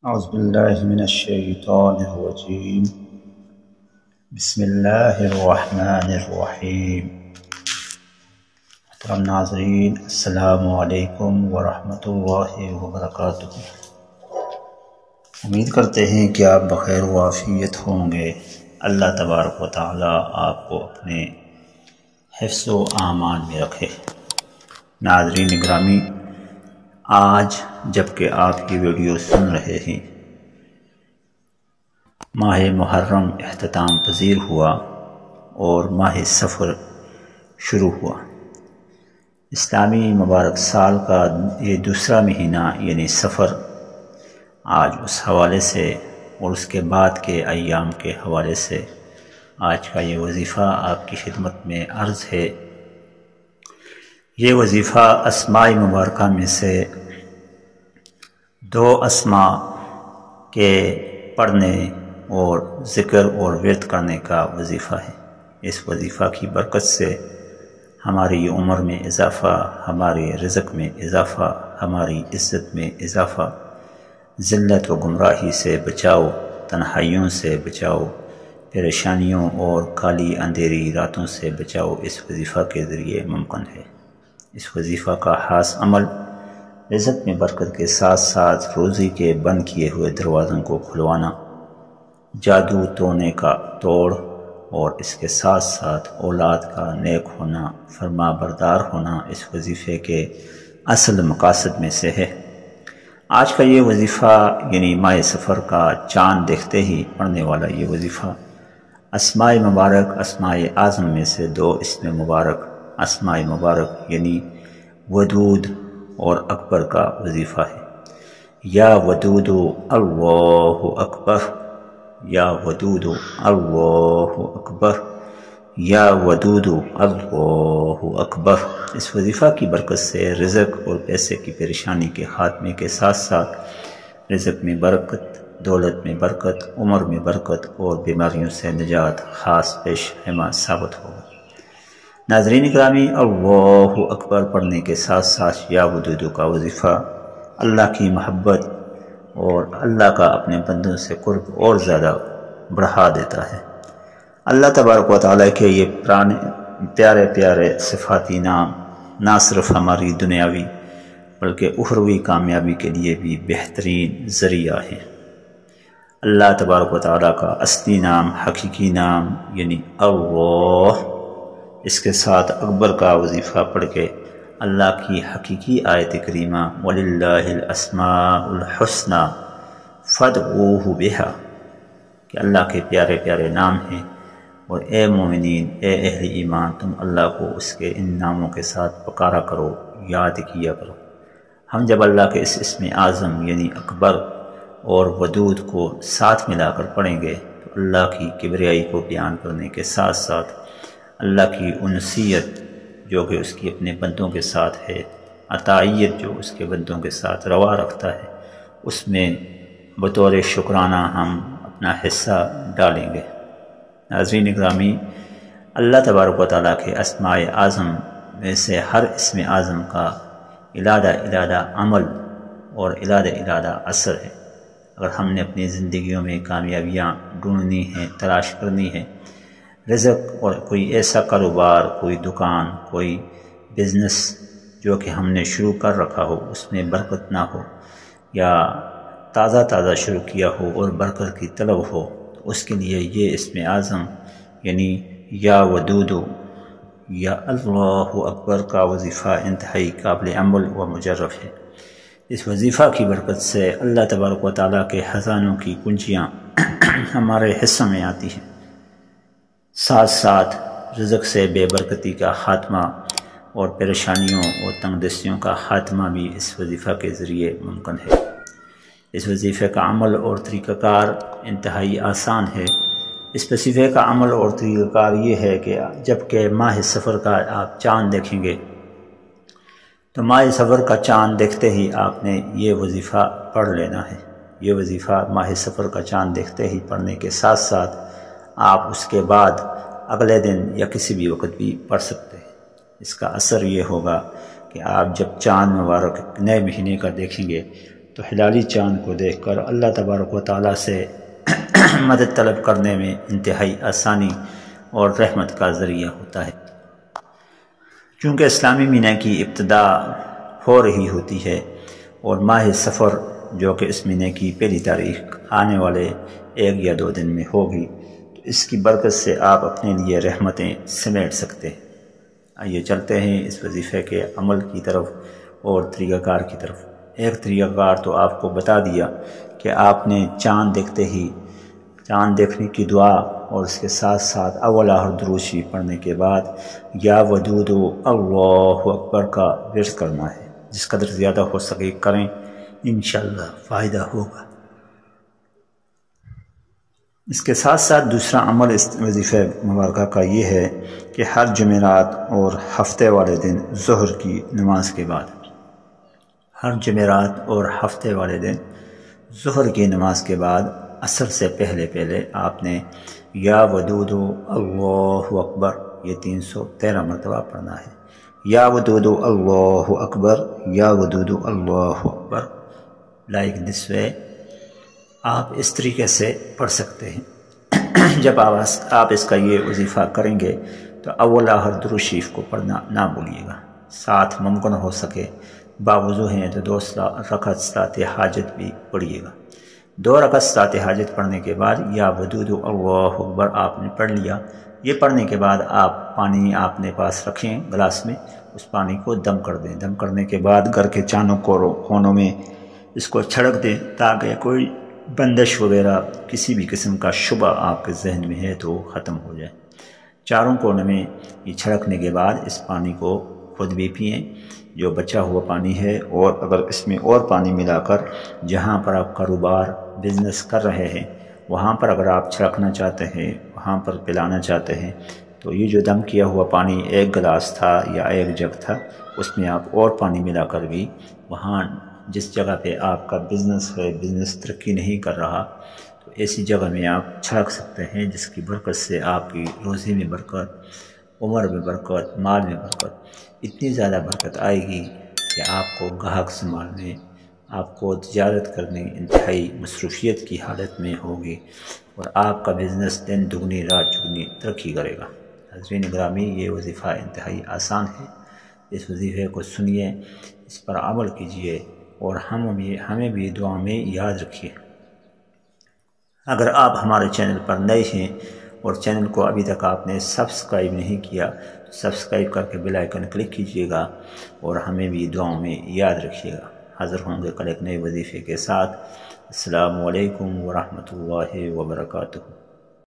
اعوذ باللہ من الشیطان الرجیم بسم اللہ الرحمن الرحیم۔ محترم ناظرین، السلام علیکم ورحمۃ اللہ وبرکاتہ۔ امید کرتے ہیں کہ آپ بخیر و عافیت ہوں گے۔ اللہ تبارک و تعالی آپ کو اپنے حفظ و امان میں رکھے۔ ناظرین گرامی، آج جبکہ آپ یہ ویڈیو سن رہے ہیں، ماہ محرم اختتام پذیر ہوا اور ماہ سفر شروع ہوا۔ اسلامی مبارک سال کا یہ دوسرا مہینہ یعنی سفر آج اس حوالے سے اور اس کے بعد کے ایام کے حوالے سے آج کا یہ وظیفہ آپ کی خدمت میں عرض ہے۔ یہ وظیفہ اسماء مبارکہ میں سے دو اسماء کے پڑھنے اور ذکر اور ورد کرنے کا وظیفہ ہے۔ اس وظیفہ کی برکت سے ہماری عمر میں اضافہ، ہمارے رزق میں اضافہ، ہماری عزت میں اضافہ، ذلت و گمراہی سے بچاؤ، تنہائیوں سے بچاؤ، پریشانیوں اور کالی اندھیری راتوں سے بچاؤ اس وظیفہ کے ذریعے ممکن ہے۔ اس وظیفہ کا خاص عمل رزق میں برکت کے ساتھ ساتھ روزی کے بند کیے ہوئے دروازوں کو کھلوانا، جادو توڑنے کا توڑ، اور اس کے ساتھ ساتھ اولاد کا نیک ہونا، فرما بردار ہونا اس وظیفے کے اصل مقاصد میں سے ہے۔ آج کا یہ وظیفہ یعنی ماہ سفر کا چاند دیکھتے ہی پڑھنے والا یہ وظیفہ اسماء مبارک، اسماء اعظم میں سے دو اسم مبارک، اسماء مبارک یعنی ودود اور اکبر کا وظیفہ ہے۔ یا ودود اللہ اکبر، یا ودود اللہ اکبر، یا ودود اللہ اکبر۔ اس وظیفہ کی برکت سے رزق اور پیسے کی پریشانی کے خاتمے کے ساتھ ساتھ رزق میں برکت، دولت میں برکت، عمر میں برکت اور بیماریوں سے نجات خاص پیش خیمہ ثابت ہوگا۔ ناظرین گرامی، اللہ اکبر پڑھنے کے ساتھ ساتھ یا ودود کا وظیفہ اللہ کی محبت اور اللہ کا اپنے بندوں سے قرب اور زیادہ بڑھا دیتا ہے۔ اللہ تبارک و تعالیٰ کے یہ پیارے پیارے صفاتی نام نہ صرف ہماری دنیاوی بلکہ اخروی کامیابی کے لیے بھی بہترین ذریعہ ہے۔ اللہ تبارک و تعالیٰ کا اصلی نام، حقیقی نام یعنی اللہ، اس کے ساتھ اکبر کا وظیفہ پڑھ کے اللہ کی حقیقی آیت کریمہ وَلِلَّهِ الْأَسْمَاءُ الْحُسْنَى فَادْعُوهُ بِهَا کہ اللہ کے پیارے پیارے نام ہیں، اور اے مومنین، اے اہل ایمان، تم اللہ کو اس کے ان ناموں کے ساتھ پکارا کرو، یاد کیا کرو۔ ہم جب اللہ کے اس اسم اعظم یعنی اکبر اور ودود کو ساتھ ملا کر پڑھیں گے تو اللہ کی کبریائی کو بیان کرنے کے ساتھ ساتھ اللہ کی انسیت جو کہ اس کی اپنے بندوں کے ساتھ ہے، عطائیت جو اس کے بندوں کے ساتھ روا رکھتا ہے، اس میں بطور شکرانہ ہم اپنا حصہ ڈالیں گے۔ ناظرین گرامی، اللہ تبارک و تعالیٰ کے اسماء اعظم میں سے ہر اسم اعظم کا علیحدہ عمل اور علیحدہ اثر ہے۔ اگر ہم نے اپنی زندگیوں میں کامیابیاں ڈھونڈنی ہیں، تلاش کرنی ہے، رزق اور کوئی ایسا کاروبار، کوئی دکان، کوئی بزنس جو کہ ہم نے شروع کر رکھا ہو اس میں برکت نہ ہو، یا تازہ شروع کیا ہو اور برکت کی طلب ہو، تو اس کے لیے یہ اسم اعظم یعنی یا ودود یا اللہ اکبر کا وظیفہ انتہائی قابل عمل و مجرب ہے۔ اس وظیفہ کی برکت سے اللہ تبارک و تعالیٰ کے خزانوں کی کنجیاں ہمارے حصوں میں آتی ہیں، ساتھ ساتھ رزق سے بے برکتی کا خاتمہ اور پریشانیوں اور تنگ دستیوں کا خاتمہ بھی اس وظیفہ کے ذریعے ممکن ہے۔ اس وظیفے کا عمل اور طریقہ کار انتہائی آسان ہے۔ اس وظیفے کا عمل اور طریقہ کار یہ ہے کہ جب کہ ماہ سفر کا آپ چاند دیکھیں گے تو ماہ سفر کا چاند دیکھتے ہی آپ نے یہ وظیفہ پڑھ لینا ہے۔ یہ وظیفہ ماہ سفر کا چاند دیکھتے ہی پڑھنے کے ساتھ ساتھ آپ اس کے بعد اگلے دن یا کسی بھی وقت بھی پڑھ سکتے ہیں۔ اس کا اثر یہ ہوگا کہ آپ جب چاند مبارک نئے مہینے کا دیکھیں گے تو ہلالی چاند کو دیکھ کر اللہ تبارک و تعالیٰ سے مدد طلب کرنے میں انتہائی آسانی اور رحمت کا ذریعہ ہوتا ہے۔ چونکہ اسلامی مہینہ کی ابتدا ہو رہی ہوتی ہے اور ماہ سفر جو کہ اس مہینے کی پہلی تاریخ آنے والے 1 یا 2 دن میں ہوگی، تو اس کی برکت سے آپ اپنے لیے رحمتیں سمیٹ سکتے ہیں۔ آئیے چلتے ہیں اس وظیفے کے عمل کی طرف اور طریقہ کار کی طرف۔ ایک طریقہ کار تو آپ کو بتا دیا کہ آپ نے چاند دیکھتے ہی چاند دیکھنے کی دعا اور اس کے ساتھ ساتھ اول آخر درود شریف پڑھنے کے بعد یا ودود اللہ اکبر کا ورد کرنا ہے۔ جس قدر زیادہ ہو سکے کریں، انشاءاللہ فائدہ ہوگا۔ اس کے ساتھ ساتھ دوسرا عمل اس وظیفہ مبارکہ کا یہ ہے کہ ہر جمعرات اور ہفتے والے دن ظہر کی نماز کے بعد، ہر جمعرات اور ہفتے والے دن ظہر کی نماز کے بعد عصر سے پہلے آپ نے یا ودود اللہ اکبر یہ 313 مرتبہ پڑھنا ہے۔ یا ودود اللہ اکبر، یا ودود اللہ اکبر لائک دس وے آپ اس طریقے سے پڑھ سکتے ہیں۔ جب آپ اس کا یہ وظیفہ کریں گے تو اول آخر درود شریف کو پڑھنا نہ بھولیے گا۔ ساتھ ممکن ہو سکے باوضو ہیں تو 2 رکعت صلاۃ حاجت بھی پڑھیے گا۔ 2 رکعت صلاۃ حاجت پڑھنے کے بعد یا ودود اللہ اکبر آپ نے پڑھ لیا۔ یہ پڑھنے کے بعد آپ پانی اپنے پاس رکھیں گلاس میں، اس پانی کو دم کر دیں۔ دم کرنے کے بعد گھر کے چاروں کونوں میں اس کو چھڑک دیں تاکہ کوئی بندش وغیرہ کسی بھی قسم کا شبہ آپ کے ذہن میں ہے تو ختم ہو جائے۔ چاروں کونوں میں یہ چھڑکنے کے بعد اس پانی کو خود بھی پئیں جو بچا ہوا پانی ہے، اور اگر اس میں اور پانی ملا کر جہاں پر آپ کاروبار بزنس کر رہے ہیں وہاں پر اگر آپ چھڑکنا چاہتے ہیں، وہاں پر پلانا چاہتے ہیں، تو یہ جو دم کیا ہوا پانی 1 گلاس تھا یا 1 جگ تھا، اس میں آپ اور پانی ملا کر بھی وہاں جس جگہ پہ آپ کا بزنس ہے، بزنس ترقی نہیں کر رہا، تو ایسی جگہ میں آپ چھڑک سکتے ہیں، جس کی برکت سے آپ کی روزی میں برکت، عمر میں برکت، مال میں برکت، اتنی زیادہ برکت آئے گی کہ آپ کو گاہک سنبھالنے، آپ کو تجارت کرنے انتہائی مصروفیت کی حالت میں ہوگی اور آپ کا بزنس دن دگنی رات چگنی ترقی کرے گا۔ حضرین گرامی، یہ وظیفہ انتہائی آسان ہے۔ اس وظیفے کو سنیے، اس پر عمل کیجیے اور ہمیں بھی دعا میں یاد رکھیے۔ اگر آپ ہمارے چینل پر نئے ہیں اور چینل کو ابھی تک آپ نے سبسکرائب نہیں کیا تو سبسکرائب کر کے بیل آئیکن کلک کیجیے گا اور ہمیں بھی دعاؤں میں یاد رکھیے گا۔ حاضر ہوں گے کل ایک نئے وظیفے کے ساتھ۔ السلام علیکم ورحمۃ اللہ وبرکاتہ۔